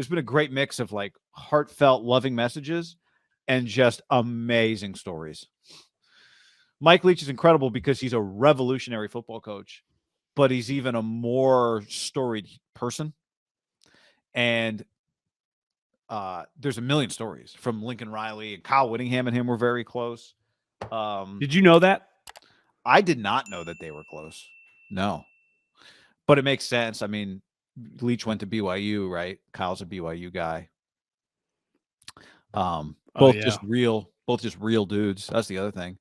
there's been a great mix of like heartfelt, loving messages and just amazing stories. Mike Leach is incredible because he's a revolutionary football coach, but he's even a more storied person. And there's a million stories from Lincoln Riley and Kyle Whittingham and him were very close. Did you know that? I did not know that they were close. No. But it makes sense. I mean, Leach went to BYU, right? Kyle's a BYU guy. Both just real dudes. That's the other thing.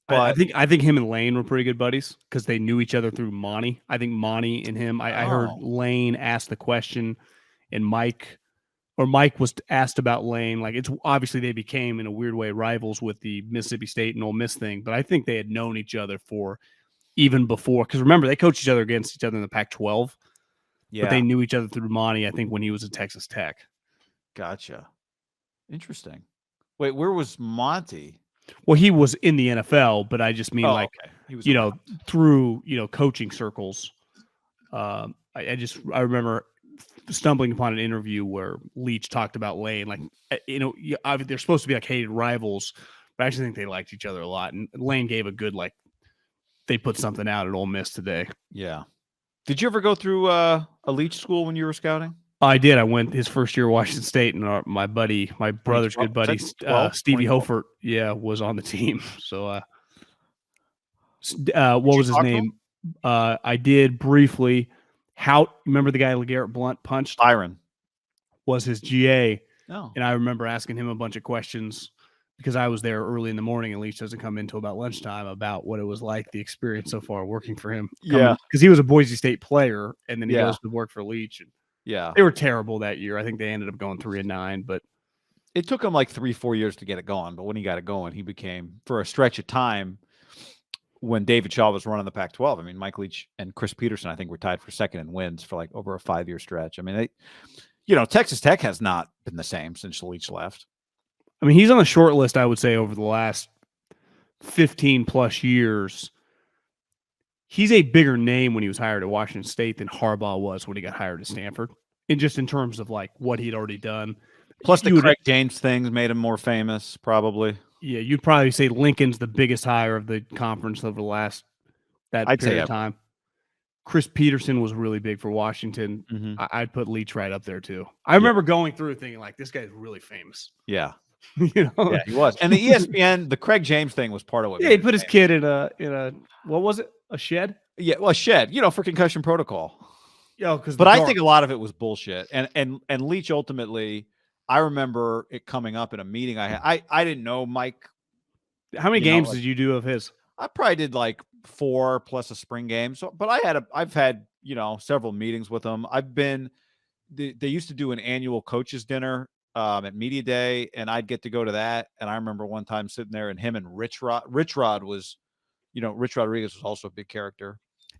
But I think him and Lane were pretty good buddies because they knew each other through Monty. I think Monty and him. I heard Lane ask the question, and Mike was asked about Lane. Like, it's obviously they became in a weird way rivals with the Mississippi State and Ole Miss thing. But I think they had known each other for even before, because remember they coached each other against each other in the Pac-12. Yeah, but they knew each other through Monty. I think when he was at Texas Tech. Gotcha. Interesting. Wait, where was Monty? Well, he was in the NFL, but I just mean he was through, coaching circles. I remember stumbling upon an interview where Leach talked about Lane. Like, they're supposed to be like hated rivals, but I actually think they liked each other a lot. And Lane gave a good, they put something out at Ole Miss today. Yeah. Did you ever go through a Leach school when you were scouting? I did. I went his first year at Washington State, and my brother's good buddy, Stevie Hofert, was on the team. So, what was his name? I did briefly. Remember the guy LeGarrette Blunt punched? Byron was his GA. Oh. And I remember asking him a bunch of questions because I was there early in the morning, and Leach doesn't come in until about lunchtime, about what it was like, the experience so far working for him. Yeah. Because he was a Boise State player, and then he goes to work for Leach. And they were terrible that year. I think they ended up going 3-9, but it took him like 3-4 years to get it going. But when he got it going, he became, for a stretch of time, when David Shaw was running the Pac-12. I mean, Mike Leach and Chris Peterson, I think, were tied for second in wins for like over a 5-year stretch. I mean, Texas Tech has not been the same since Leach left. I mean, he's on the short list, I would say, over the last 15 plus years. He's a bigger name when he was hired at Washington State than Harbaugh was when he got hired at Stanford. And just in terms of like what he'd already done. Plus the Craig James things made him more famous, probably. Yeah, you'd probably say Lincoln's the biggest hire of the conference over the last period of time. Chris Peterson was really big for Washington. Mm-hmm. I'd put Leach right up there too. I remember going through thinking like, this guy's really famous. Yeah. Yeah, he was. And the ESPN, the Craig James thing was part of what. Yeah, he put his kid in a what was it? A shed? Yeah, well, a shed. For concussion protocol. Yeah, but I think a lot of it was bullshit. And Leach ultimately, I remember it coming up in a meeting I had. I didn't know Mike. How many games did you do of his? I probably did like 4 plus a spring game. So, but I've had several meetings with him. They used to do an annual coaches dinner at Media Day, and I'd get to go to that. And I remember one time sitting there, and him and Rich Rod was, Rich Rodriguez was also a big character.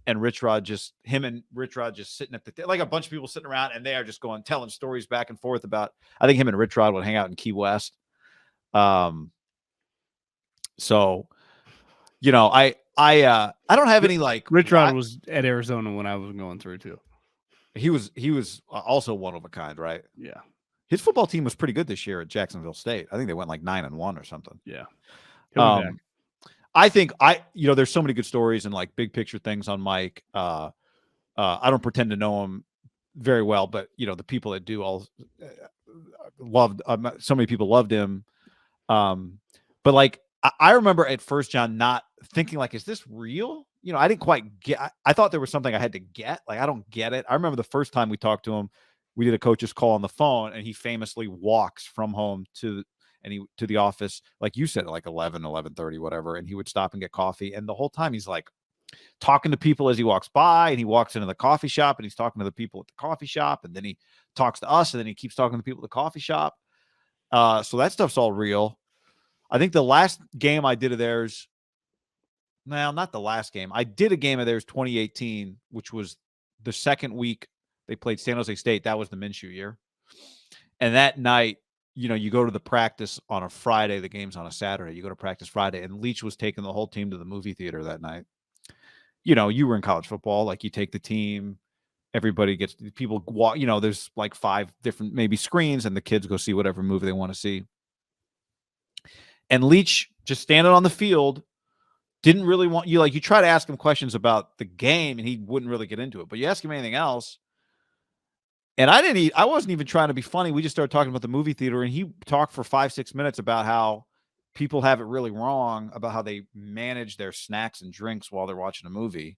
And Rich Rod just sitting at like a bunch of people sitting around, and they are just telling stories back and forth about, I think him and Rich Rod would hang out in Key West. So, I don't have any like. Rich Rod was at Arizona when I was going through too. He was also one of a kind, right? Yeah. His football team was pretty good this year at Jacksonville State. I think they went like 9-1 or something. Yeah. I think there's so many good stories and like big picture things on Mike. I don't pretend to know him very well, but the people that do all loved. So many people loved him. But like I remember at first, John, not thinking like, is this real? I didn't quite get. I thought there was something I had to get. Like, I don't get it. I remember the first time we talked to him, we did a coach's call on the phone, and he famously walks from home to the office, like you said, at like 11:30, whatever. And he would stop and get coffee. And the whole time he's like talking to people as he walks by, and he walks into the coffee shop and he's talking to the people at the coffee shop. And then he talks to us, and then he keeps talking to people at the coffee shop. So that stuff's all real. I think the last game I did of theirs, not the last game. I did a game of theirs 2018, which was the second week they played San Jose State. That was the Minshew year. And that night, you go to the practice on a Friday. The game's on a Saturday. You go to practice Friday, and Leach was taking the whole team to the movie theater that night. You were in college football. Like, you take the team everybody gets people walk. There's like 5 different maybe screens, and the kids go see whatever movie they want to see. And Leach just standing on the field didn't really want you. Like, you try to ask him questions about the game, and he wouldn't really get into it. But you ask him anything else, and I wasn't even trying to be funny. We just started talking about the movie theater, and he talked for 5-6 minutes about how people have it really wrong about how they manage their snacks and drinks while they're watching a movie.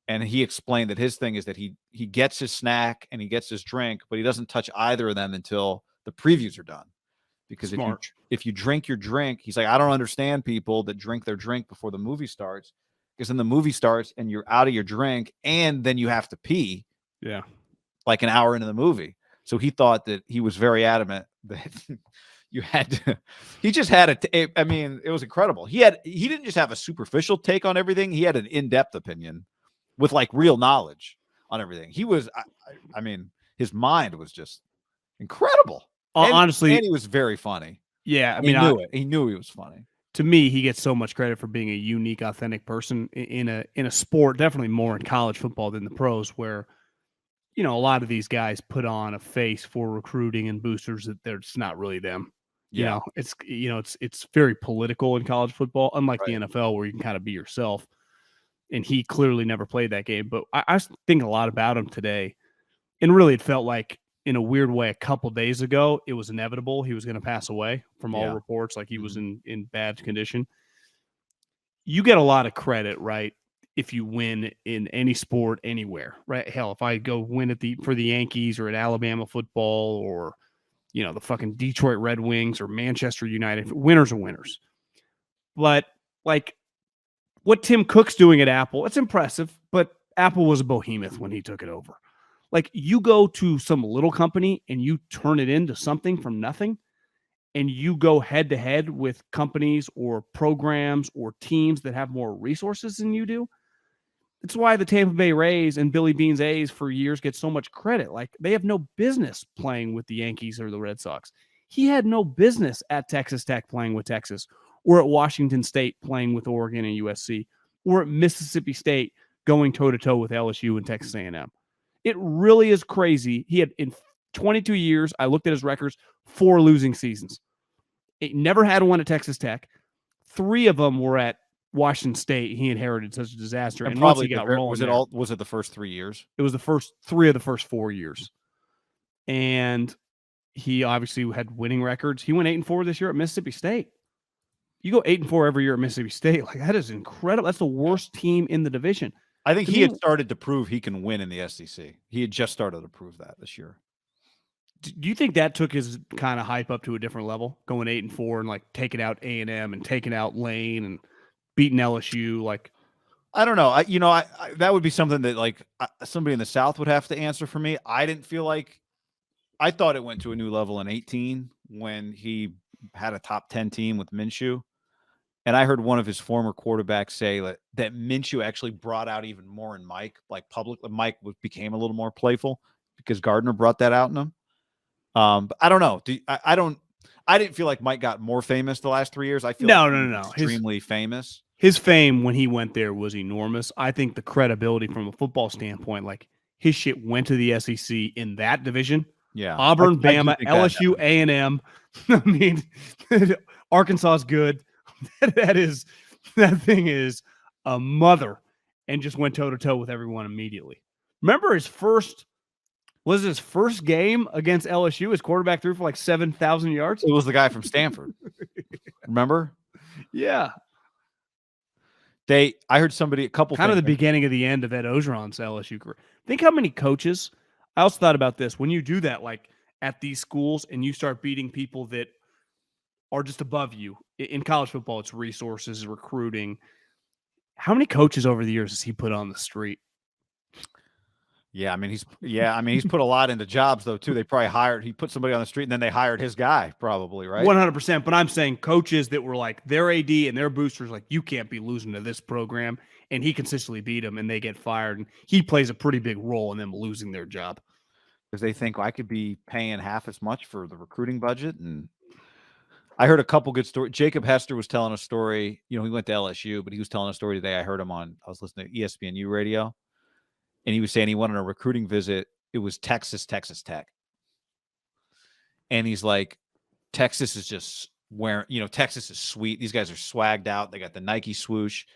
And he explained that his thing is that he gets his snack and he gets his drink, but he doesn't touch either of them until the previews are done. Because if you drink your drink, he's like, I don't understand people that drink their drink before the movie starts, because then the movie starts and you're out of your drink and then you have to pee. Yeah. Like an hour into the movie. So he thought that he was very adamant that you had to, he just had I mean, it was incredible. He didn't just have a superficial take on everything. He had an in-depth opinion with like real knowledge on everything. He was, I mean, his mind was just incredible. Honestly, and he was very funny. Yeah, He knew he was funny. To me, he gets so much credit for being a unique, authentic person in a sport, definitely more in college football than the pros, where a lot of these guys put on a face for recruiting and boosters that they're just not really them. Yeah. It's very political in college football, unlike the NFL where you can kind of be yourself. And he clearly never played that game, but I think a lot about him today, and really it felt like, in a weird way, a couple days ago, it was inevitable he was going to pass away from all reports. Like, he was in bad condition. You get a lot of credit, right, if you win in any sport anywhere, right? Hell, if I go win for the Yankees or at Alabama football or, the fucking Detroit Red Wings or Manchester United, winners are winners. But like what Tim Cook's doing at Apple, it's impressive, but Apple was a behemoth when he took it over. Like, you go to some little company and you turn it into something from nothing, and you go head to head with companies or programs or teams that have more resources than you do. It's why the Tampa Bay Rays and Billy Bean's A's for years get so much credit. Like, they have no business playing with the Yankees or the Red Sox. He had no business at Texas Tech playing with Texas, or at Washington State playing with Oregon and USC, or at Mississippi State going toe-to-toe with LSU and Texas A&M. It really is crazy. He had, in 22 years, I looked at his records, 4 losing seasons. It never had one at Texas Tech. 3 of them were at Washington State. He inherited such a disaster. And probably once he got rolling, was it the first 3 years? It was the first 3 of the first 4 years. And he obviously had winning records. He went 8-4 this year at Mississippi State. You go 8-4 every year at Mississippi State. Like, that is incredible. That's the worst team in the division. I think he had started to prove he can win in the SEC. He had just started to prove that this year. Do you think that took his kind of hype up to a different level, going 8-4 and like taking out A&M and taking out Lane and beating LSU? Like, I don't know. I that would be something that like somebody in the South would have to answer for me. I didn't feel like, I thought it went to a new level in 2018 when he had a top 10 team with Minshew. And I heard one of his former quarterbacks say that Minshew actually brought out even more in Mike, like publicly. Mike became a little more playful because Gardner brought that out in him. But I don't know. I didn't feel like Mike got more famous the last 3 years. I feel no. Extremely famous. His fame when he went there was enormous. I think the credibility from a football standpoint, like, his shit went to the SEC in that division. Yeah, Auburn, Bama, LSU, A&M. I mean, Arkansas is good. that thing is a mother, and just went toe to toe with everyone immediately. Remember his first game against LSU? His quarterback threw for like 7,000 yards. It was the guy from Stanford. Remember? Yeah. I heard somebody, a couple kind of the beginning of the end of Ed Ogeron's LSU career. Think how many coaches. I also thought about this when you do that, like at these schools, and you start beating people that are just above you. In college football, it's resources, recruiting. How many coaches over the years has he put on the street? Yeah, I mean, he's put a lot into jobs though too. They probably he put somebody on the street and then they hired his guy, probably, right? 100%. But I'm saying coaches that were like their AD and their boosters, like, you can't be losing to this program, and he consistently beat them and they get fired, and he plays a pretty big role in them losing their job because they think, I could be paying half as much for the recruiting budget. And I heard a couple good stories. Jacob Hester was telling a story. He went to LSU, but he was telling a story today. I heard him I was listening to ESPNU radio. and he was saying he went on a recruiting visit. It was Texas Tech. And he's like, Texas is just wearing, Texas is sweet. These guys are swagged out. They got the Nike swoosh.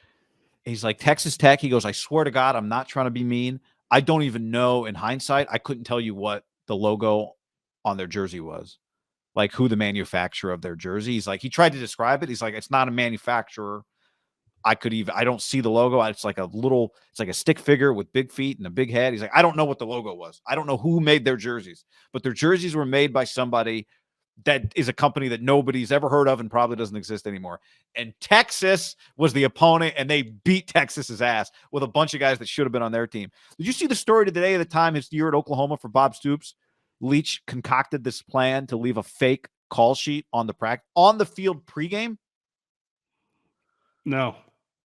He's like, Texas Tech. He goes, I swear to God, I'm not trying to be mean. I don't even know in hindsight. I couldn't tell you what the logo on their jersey was, like who the manufacturer of their jersey. He's like, he tried to describe it. He's like, it's not a manufacturer. I don't see the logo. It's like a stick figure with big feet and a big head. He's like, I don't know what the logo was. I don't know who made their jerseys, but their jerseys were made by somebody that is a company that nobody's ever heard of and probably doesn't exist anymore. And Texas was the opponent, and they beat Texas's ass with a bunch of guys that should have been on their team. Did you see the story today of the time his year at Oklahoma for Bob Stoops? Leach concocted this plan to leave a fake call sheet on the field pregame. No.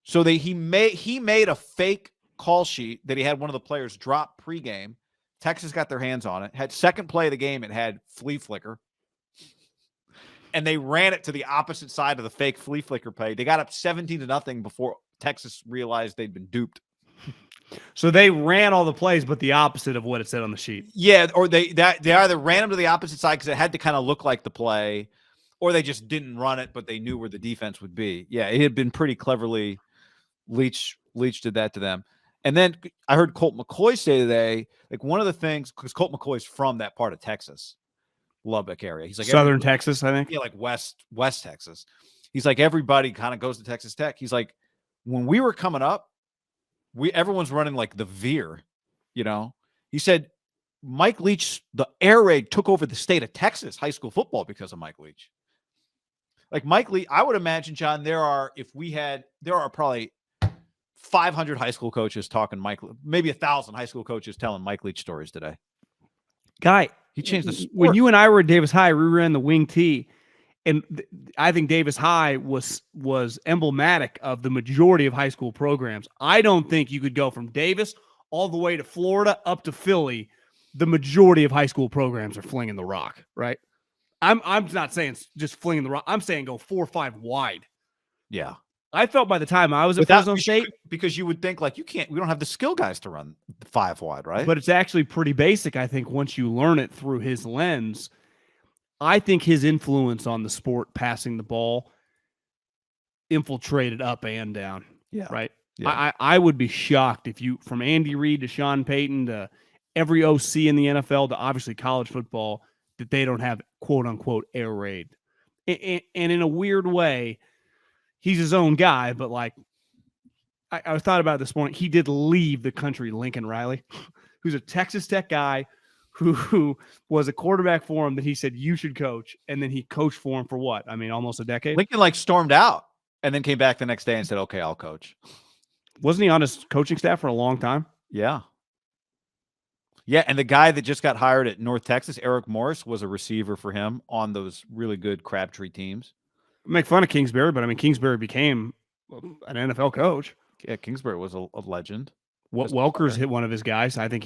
So he made a fake call sheet that he had one of the players drop pregame. Texas got their hands on it. Had second play of the game, it had flea flicker. And they ran it to the opposite side of the fake flea flicker play. They got up 17-0 before Texas realized they'd been duped. So they ran all the plays, but the opposite of what it said on the sheet. Yeah, or they either ran them to the opposite side because it had to kind of look like the play, or they just didn't run it, but they knew where the defense would be. Yeah, it had been pretty cleverly. Leach did that to them. And then I heard Colt McCoy say today, like one of the things, because Colt McCoy's from that part of Texas, Lubbock area. He's like Southern Texas, I think. Yeah, like West Texas. He's like, everybody kind of goes to Texas Tech. He's like, when we were coming up, everyone's running like the veer, He said Mike Leach, the air raid took over the state of Texas high school football because of Mike Leach. Like Mike Leach, I would imagine, John, there are probably 500 high school coaches talking maybe 1,000 high school coaches telling Mike Leach stories today. Guy, he changed the sport. When you and I were at Davis High, we ran the wing tee, and I think Davis High was emblematic of the majority of high school programs. I don't think you could go from Davis all the way to Florida up to Philly. The majority of high school programs are flinging the rock, right? I'm not saying just flinging the rock. I'm saying go 4 or 5 wide. Yeah. I felt by the time I was at Fresno State, because you would think like we don't have the skill guys to run 5 wide, right? But it's actually pretty basic. I think once you learn it through his lens, I think his influence on the sport, passing the ball, infiltrated up and down. Yeah. Right. Yeah. I would be shocked if from Andy Reid to Sean Payton to every OC in the NFL to obviously college football, that they don't have quote unquote air raid. And in a weird way, he's his own guy, but like I thought about it this morning. He did leave the country, Lincoln Riley, who's a Texas Tech guy who was a quarterback for him that he said you should coach, and then he coached for him for what? I mean, almost a decade. Lincoln stormed out and then came back the next day and said, "Okay, I'll coach." Wasn't he on his coaching staff for a long time? Yeah. Yeah, and the guy that just got hired at North Texas, Eric Morris, was a receiver for him on those really good Crabtree teams. Make fun of Kingsbury, but I mean, Kingsbury became an NFL coach. Yeah, Kingsbury was a legend. Welker's hit one of his guys. I think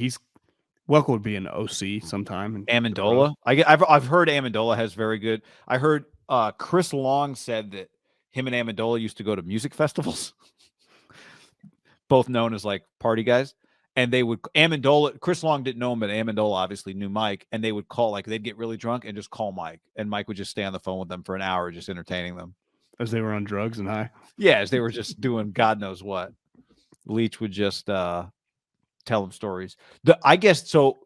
Welker would be an OC sometime. Amendola. I've heard Amendola has very good. I heard Chris Long said that him and Amendola used to go to music festivals, both known as like party guys. And they would Chris Long didn't know him, but Amendola obviously knew Mike. And they would call, they'd get really drunk and just call Mike. And Mike would just stay on the phone with them for an hour, just entertaining them. As they were on drugs and high? Yeah, as they were just doing God knows what. Leach would just tell them stories. I guess so.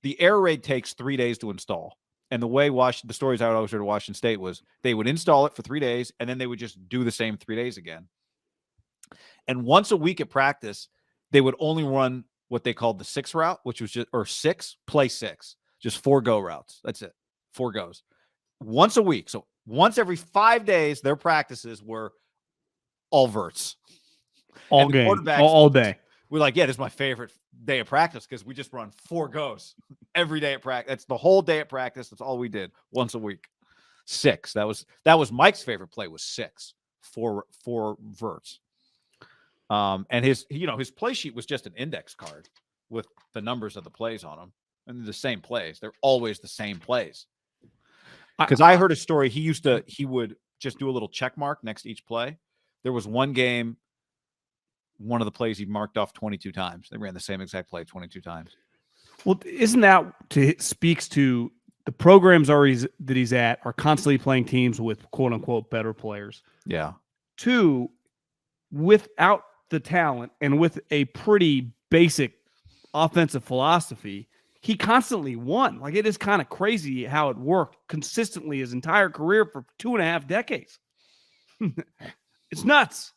The air raid takes 3 days to install. And the way the stories I would always heard at Washington State was they would install it for 3 days, and then they would just do the same 3 days again. And once a week at practice, they would only run what they called the 6 route, which was play 6, just 4 go routes. That's it. 4 goes once a week. So once every 5 days, their practices were all verts, all game, all day. We're like, yeah, this is my favorite day of practice because we just run 4 goes every day at practice. That's the whole day at practice. That's all we did once a week. 6. That was Mike's favorite play was 6, 4 verts. And his play sheet was just an index card with the numbers of the plays on them, and the same plays. They're always the same plays. Because I heard a story. He would just do a little check mark next to each play. There was one game one of the plays he marked off 22 times. They ran the same exact play 22 times. Well, isn't that speaks to the programs that he's at are constantly playing teams with quote unquote better players. Yeah. 2, without the talent and with a pretty basic offensive philosophy, he constantly won. Like, it is kind of crazy how it worked consistently his entire career for 2.5 decades. It's nuts.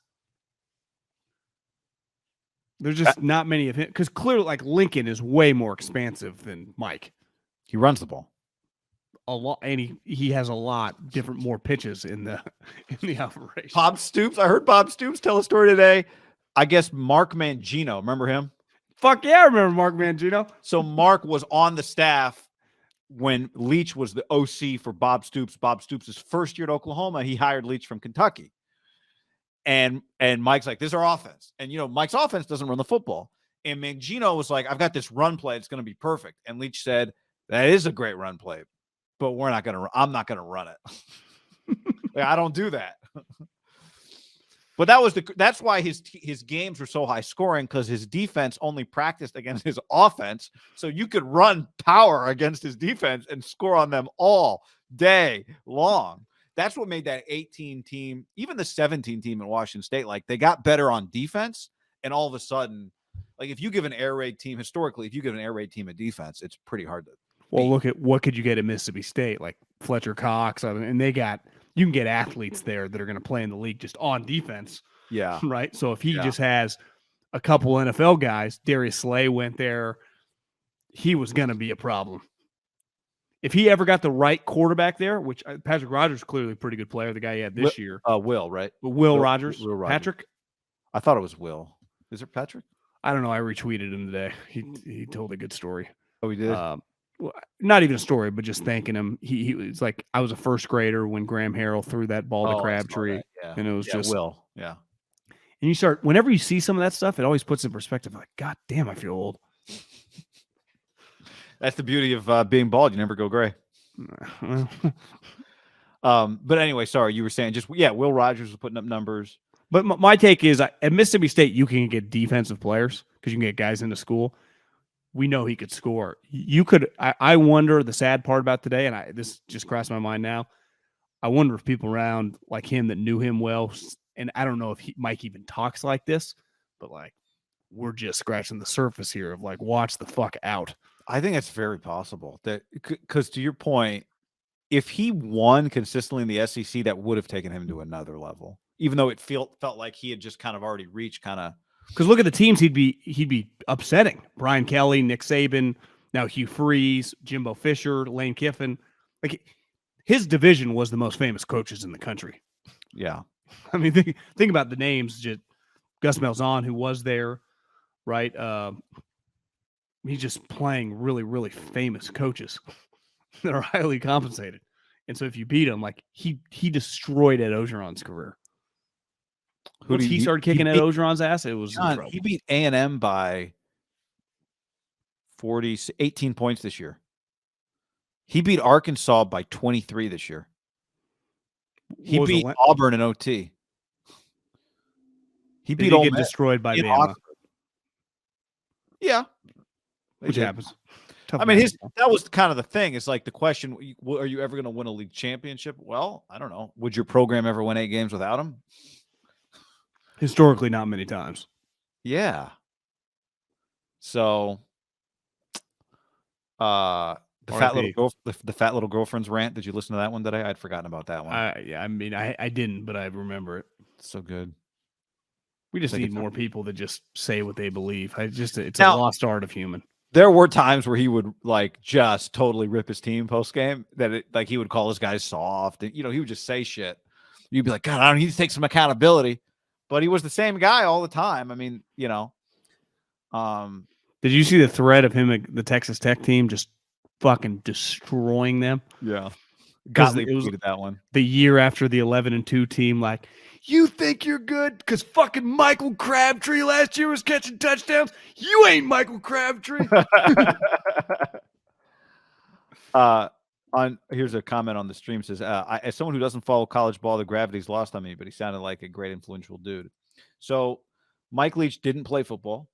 There's just not many of him because clearly, like, Lincoln is way more expansive than Mike. He runs the ball a lot, and he has a lot different more pitches in the operation. Bob Stoops. I heard Bob Stoops tell a story today. I guess Mark Mangino. Remember him? Fuck yeah, I remember Mark Mangino. So Mark was on the staff when Leach was the OC for Bob Stoops. Bob Stoops' first year at Oklahoma, he hired Leach from Kentucky. And Mike's like, this is our offense. And, Mike's offense doesn't run the football. And Mangino was like, I've got this run play. It's going to be perfect. And Leach said, that is a great run play, but I'm not going to run it. Like, I don't do that. But that's why his games were so high scoring, because his defense only practiced against his offense. So you could run power against his defense and score on them all day long. That's what made that 18 team, even the 17 team in Washington State, like, they got better on defense. And all of a sudden, like, if you give an air raid team, historically, if you give an air raid team a defense, it's pretty hard to beat. Look at what could you get at Mississippi State, like Fletcher Cox, and you can get athletes there that are going to play in the league just on defense. Yeah. Right. So if he just has a couple NFL guys, Darius Slay went there, he was going to be a problem. If he ever got the right quarterback there, which Patrick Rogers is clearly a pretty good player, the guy he had this year. Will, right? Will Rogers. Will Rogers. Patrick? I thought it was Will. Is it Patrick? I don't know. I retweeted him today. He told a good story. Oh, he did? Well, not even a story, but just thanking him. He was like, I was a first grader when Graham Harrell threw that ball to Crabtree. Yeah. And it was just Will. Yeah. And whenever you see some of that stuff, it always puts in perspective. Like, God damn, I feel old. That's the beauty of being bald. You never go gray. But anyway, sorry, you were saying Will Rogers was putting up numbers. But my take is, at Mississippi State, you can get defensive players because you can get guys into school. We know he could score. You could. I wonder, the sad part about today, and this just crossed my mind now. I wonder if people around like him that knew him well, and I don't know if Mike even talks like this, but like, we're just scratching the surface here of like, watch the fuck out. I think it's very possible that, because to your point, if he won consistently in the SEC, that would have taken him to another level, even though it felt like he had just kind of already reached because look at the teams he'd be upsetting: Brian Kelly, Nick Saban, now Hugh Freeze, Jimbo Fisher, Lane Kiffin. Like, his division was the most famous coaches in the country. Yeah, I mean, think about the names. Just Gus Malzahn, who was there, right? He's just playing really, really famous coaches that are highly compensated. And so if you beat him, like, he destroyed Ed Ogeron's career. Once he started kicking Ed Ogeron's ass, it was trouble. He beat A&M by 18 points this year. He beat Arkansas by 23 this year. He beat Auburn in OT. He beat Ole Miss. Destroyed by Bama. Yeah. Which happens. I mean, that was kind of the thing. It's like the question, are you ever going to win a league championship? Well, I don't know. Would your program ever win 8 games without him? Historically, not many times. Yeah. So, the fat little girlfriend's rant. Did you listen to that one today? I'd forgotten about that one. Yeah, I mean, I didn't, but I remember it. It's so good. We just need more people that just say what they believe. It's a lost art of human. There were times where he would like just totally rip his team post game. Like he would call his guys soft, and he would just say shit. You'd be like, God, I don't need to take some accountability. But he was the same guy all the time. I mean, Did you see the thread of him at the Texas Tech team just fucking destroying them? Yeah. It was that one. The year after the 11-2 team, like, you think you're good because fucking Michael Crabtree last year was catching touchdowns? You ain't Michael Crabtree. Here's a comment on the stream. Says, as someone who doesn't follow college ball, the gravity's lost on me, but he sounded like a great influential dude. So Mike Leach didn't play football.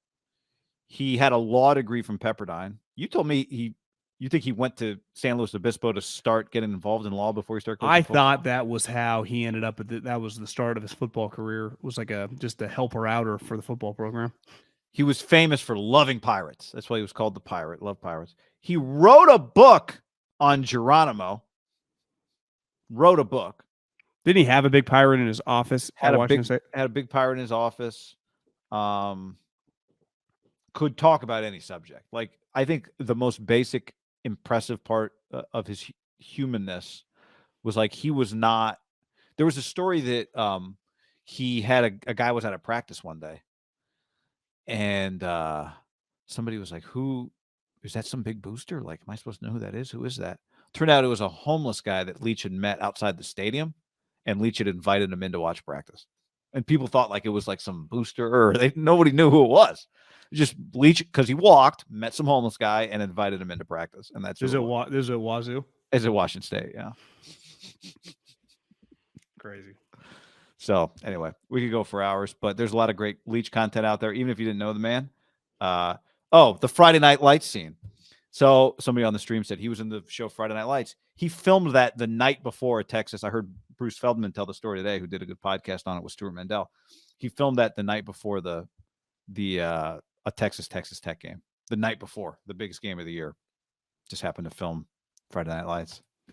He had a law degree from Pepperdine. You told me you think he went to San Luis Obispo to start getting involved in law before he started coaching football? Thought that was how he ended up that was the start of his football career. It was like just a helper outer for the football program. He was famous for loving pirates. That's why he was called the Pirate. Love pirates. He wrote a book on Geronimo. Wrote a book. Didn't he have a big pirate in his office? Had a big pirate in his office. Could talk about any subject. Like, I think the most basic, impressive part of his humanness was like he was not. There was a story that he had a guy was at a practice one day, and somebody was like, "Who is that? Some big booster? Like, am I supposed to know who that is? Who is that?" Turned out it was a homeless guy that Leach had met outside the stadium, and Leach had invited him in to watch practice. And people thought like it was like some booster, or nobody knew who it was. Just Leach, because he walked, met some homeless guy, and invited him into practice. And that's this is at Wazoo. Is at Washington State, yeah. Crazy. So anyway, we could go for hours, but there's a lot of great Leach content out there, even if you didn't know the man. The Friday Night Lights scene. So somebody on the stream said he was in the show Friday Night Lights. He filmed that the night before at Texas. I heard Bruce Feldman tell the story today, who did a good podcast on it with Stuart Mandel. He filmed that the night before a Texas Tech game. The night before, the biggest game of the year. Just happened to film Friday Night Lights.